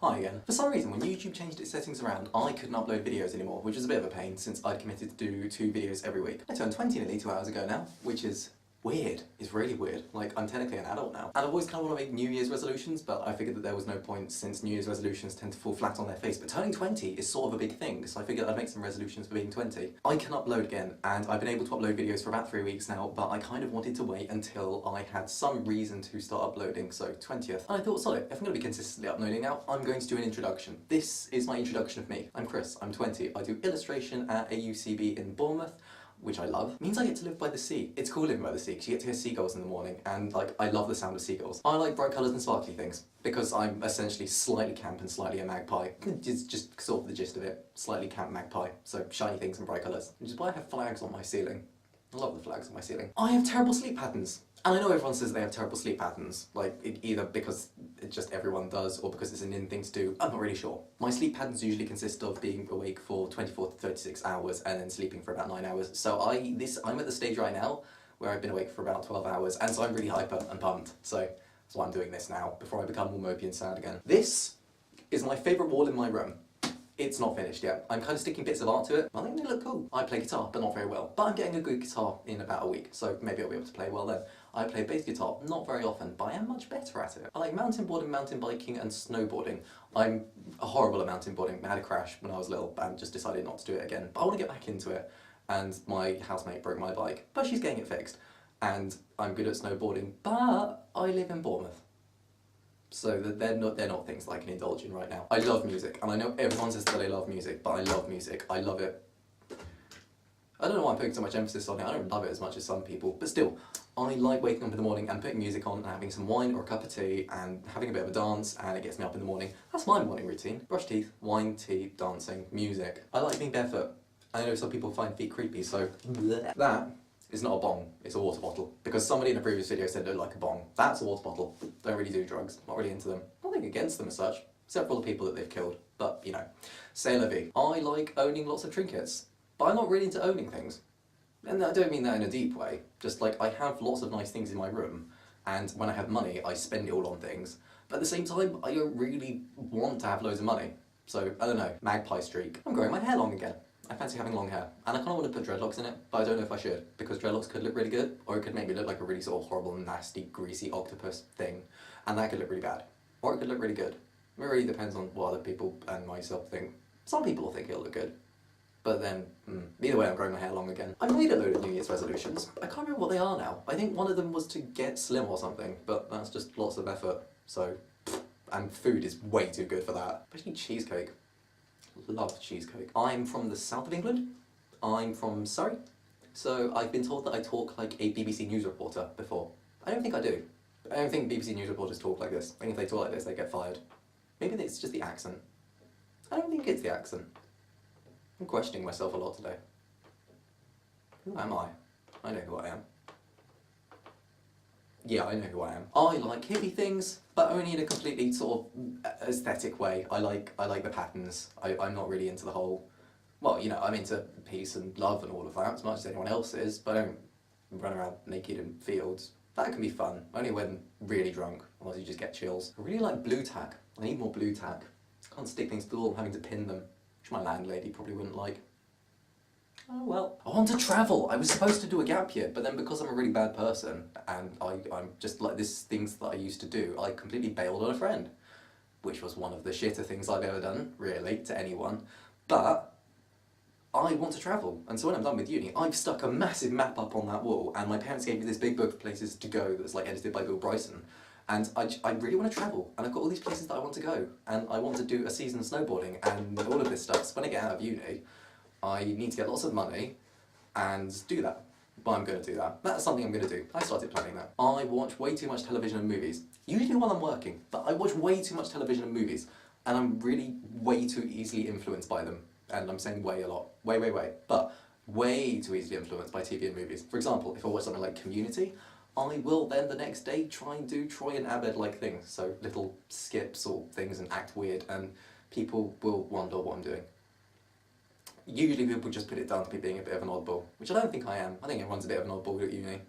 Hi again. For some reason, when YouTube changed its settings around, I couldn't upload videos anymore, which is a bit of a pain since I'd committed to do 2 videos every week. I turned 20 nearly 2 hours ago now, which is weird. It's really weird. Like, I'm technically an adult now. And I've always kind of want to make New Year's resolutions, but I figured that there was no point since New Year's resolutions tend to fall flat on their face. But turning 20 is sort of a big thing, so I figured I'd make some resolutions for being 20. I can upload again, and I've been able to upload videos for about 3 weeks now, but I kind of wanted to wait until I had some reason to start uploading, so 20th. And I thought, solid, if I'm going to be consistently uploading now, I'm going to do an introduction. This is my introduction of me. I'm Chris, I'm 20. I do illustration at a UCB in Bournemouth, which I love. It means I get to live by the sea. It's cool living by the sea because you get to hear seagulls in the morning, and like, I love the sound of seagulls. I like bright colours and sparkly things because I'm essentially slightly camp and slightly a magpie. It's just sort of the gist of it. Slightly camp magpie, so shiny things and bright colours. Which is why I have flags on my ceiling. I love the flags on my ceiling. I have terrible sleep patterns. And I know everyone says they have terrible sleep patterns, like either because just everyone does or because it's an in thing to do. I'm not really sure. My sleep patterns usually consist of being awake for 24 to 36 hours and then sleeping for about 9 hours. So I'm at the stage right now where I've been awake for about 12 hours, and so I'm really hyper and pumped. So that's why I'm doing this now, before I become all mopey and sad again. This is my favourite wall in my room. It's not finished yet. I'm kind of sticking bits of art to it. I think they look cool. I play guitar, but not very well. But I'm getting a good guitar in about a week, so maybe I'll be able to play well then. I play bass guitar, not very often, but I am much better at it. I like mountain boarding, mountain biking, and snowboarding. I'm horrible at mountain boarding. I had a crash when I was little and just decided not to do it again. But I want to get back into it, and my housemate broke my bike, but she's getting it fixed. And I'm good at snowboarding, but I live in Bournemouth. So they're not things that I can indulge in right now. I love music, and I know everyone says that they love music, but I love music. I love it. I don't know why I'm putting so much emphasis on it. I don't love it as much as some people, but still, I like waking up in the morning and putting music on and having some wine or a cup of tea and having a bit of a dance, and it gets me up in the morning. That's my morning routine. Brush teeth, wine, tea, dancing, music. I like being barefoot. I know some people find feet creepy, so bleh. That is not a bong, it's a water bottle. Because somebody in a previous video said they like a bong. That's a water bottle. Don't really do drugs, not really into them. Nothing against them as such, except for all the people that they've killed. But, you know, c'est la vie. I like owning lots of trinkets, but I'm not really into owning things. And I don't mean that in a deep way, just like I have lots of nice things in my room, and when I have money, I spend it all on things. But at the same time, I don't really want to have loads of money. So, I don't know, magpie streak. I'm growing my hair long again. I fancy having long hair, and I kind of want to put dreadlocks in it, but I don't know if I should, because dreadlocks could look really good, or it could make me look like a really sort of horrible, nasty, greasy octopus thing, and that could look really bad. Or it could look really good. It really depends on what other people and myself think. Some people will think it'll look good, but then, either way, I'm growing my hair long again. I made a load of New Year's resolutions. I can't remember what they are now. I think one of them was to get slim or something, but that's just lots of effort, so, and food is way too good for that. Especially cheesecake. Love cheesecake. I'm from the south of England. I'm from Surrey. So I've been told that I talk like a BBC News reporter before. I don't think I do. I don't think BBC News reporters talk like this. I think if they talk like this, they get fired. Maybe it's just the accent. I don't think it's the accent. I'm questioning myself a lot today. Who am I? I know who I am. Yeah, I know who I am. I like hippie things, but only in a completely sort of aesthetic way. I like the patterns. I'm not really into the whole, well, you know, I'm into peace and love and all of that as much as anyone else is, but I don't run around naked in fields. That can be fun, only when really drunk, otherwise you just get chills. I really like blue tack. I need more blue tack. I can't stick things to the wall, I'm having to pin them, which my landlady probably wouldn't like. Oh well. I want to travel! I was supposed to do a gap year, but then because I'm a really bad person, and I'm just like this things that I used to do, I completely bailed on a friend. Which was one of the shitter things I've ever done, really, to anyone. But I want to travel, and so when I'm done with uni, I've stuck a massive map up on that wall, and my parents gave me this big book of places to go that's like edited by Bill Bryson. And I really want to travel, and I've got all these places that I want to go, and I want to do a season of snowboarding, and all of this stuff. So when I get out of uni, I need to get lots of money and do that. But I'm going to do that. That's something I'm going to do. I started planning that. I watch way too much television and movies. Usually while I'm working, but I watch way too much television and movies. And I'm really way too easily influenced by them. And I'm saying way a lot. Way, way, way. But way too easily influenced by TV and movies. For example, if I watch something like Community, I will then the next day try and do Troy and Abed-like things. So little skips or things and act weird, and people will wonder what I'm doing. Usually people just put it down to me being a bit of an oddball, which I don't think I am. I think everyone's a bit of an oddball at uni. I think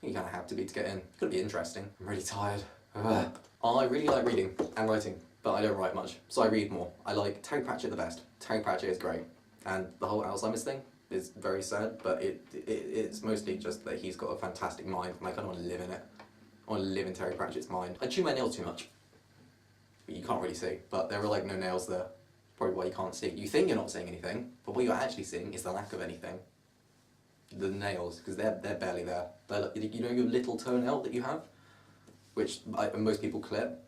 you kind of have to be to get in. It's got to be interesting. I'm really tired. Ugh. I really like reading and writing, but I don't write much, so I read more. I like Terry Pratchett the best. Terry Pratchett is great, and the whole Alzheimer's thing is very sad, but it's mostly just that he's got a fantastic mind, and I kind of want to live in it. I want to live in Terry Pratchett's mind. I chew my nails too much. You can't really see, but there are like no nails there. Probably why you can't see. You think you're not seeing anything, but what you're actually seeing is the lack of anything. The nails, because they're barely there. They're like, you know your little toenail that you have, which most people clip.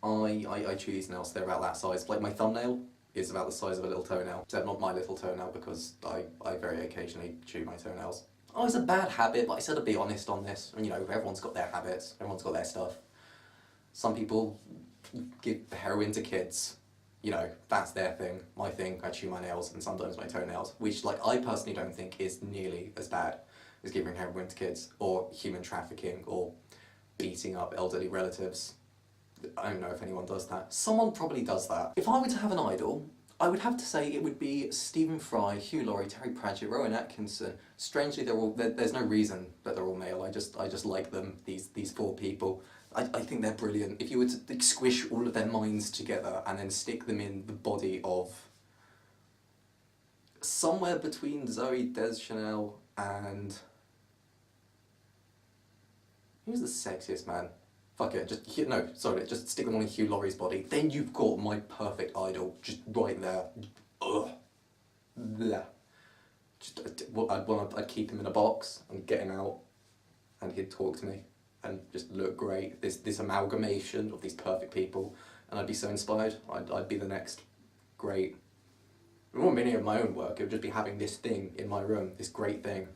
I chew these nails. They're about that size. Like my thumbnail is about the size of a little toenail, except not my little toenail because I very occasionally chew my toenails. Oh, it's a bad habit, but I said to be honest on this. And you know, everyone's got their habits. Everyone's got their stuff. Some people give heroin to kids. You know, that's their thing. My thing, I chew my nails and sometimes my toenails, which like I personally don't think is nearly as bad as giving heroin to kids or human trafficking or beating up elderly relatives. I don't know if anyone does that. Someone probably does that. If I were to have an idol, I would have to say it would be Stephen Fry, Hugh Laurie, Terry Pratchett, Rowan Atkinson. Strangely, there's no reason that they're all male. I just like them, these four people. I think they're brilliant. If you were to like, squish all of their minds together and then stick them in the body of somewhere between Zooey Deschanel and who's the sexiest man? Fuck it, just stick them on Hugh Laurie's body. Then you've got my perfect idol, just right there. Ugh. Bleh. I'd keep him in a box and get him out, and he'd talk to me and just look great. This amalgamation of these perfect people, and I'd be so inspired. I'd be the next great. It wouldn't be any of my own work. It would just be having this thing in my room, this great thing.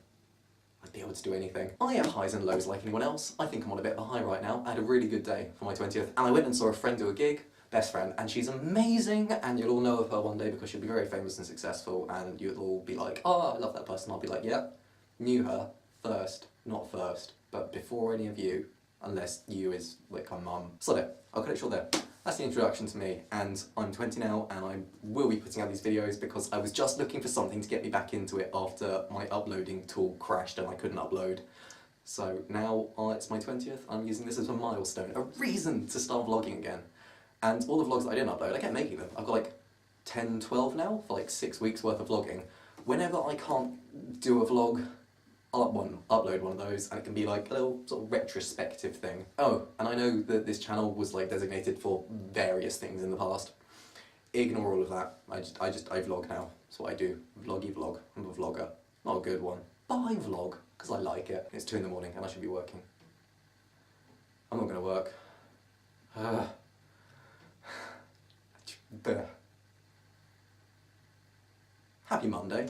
I'd be able to do anything. I have highs and lows like anyone else. I think I'm on a bit of a high right now. I had a really good day for my 20th, and I went and saw a friend do a gig, best friend, and she's amazing, and you'll all know of her one day because she'll be very famous and successful, and you'll all be like, oh, I love that person. I'll be like, yeah, knew her first, not first, but before any of you, unless you is like her mum. So there, I'll cut it short there. That's the introduction to me, and I'm 20 now, and I will be putting out these videos because I was just looking for something to get me back into it after my uploading tool crashed and I couldn't upload. So now it's my 20th, I'm using this as a milestone, a reason to start vlogging again. And all the vlogs that I didn't upload, I kept making them. I've got like 10, 12 now, for like 6 weeks worth of vlogging. Whenever I can't do a vlog, I'll upload one of those, and it can be like a little sort of retrospective thing. Oh, and I know that this channel was like designated for various things in the past. Ignore all of that. I vlog now. That's what I do. Vloggy vlog. I'm a vlogger. Not a good one, but I vlog because I like it. It's 2 in the morning and I should be working. I'm not gonna work. Happy Monday.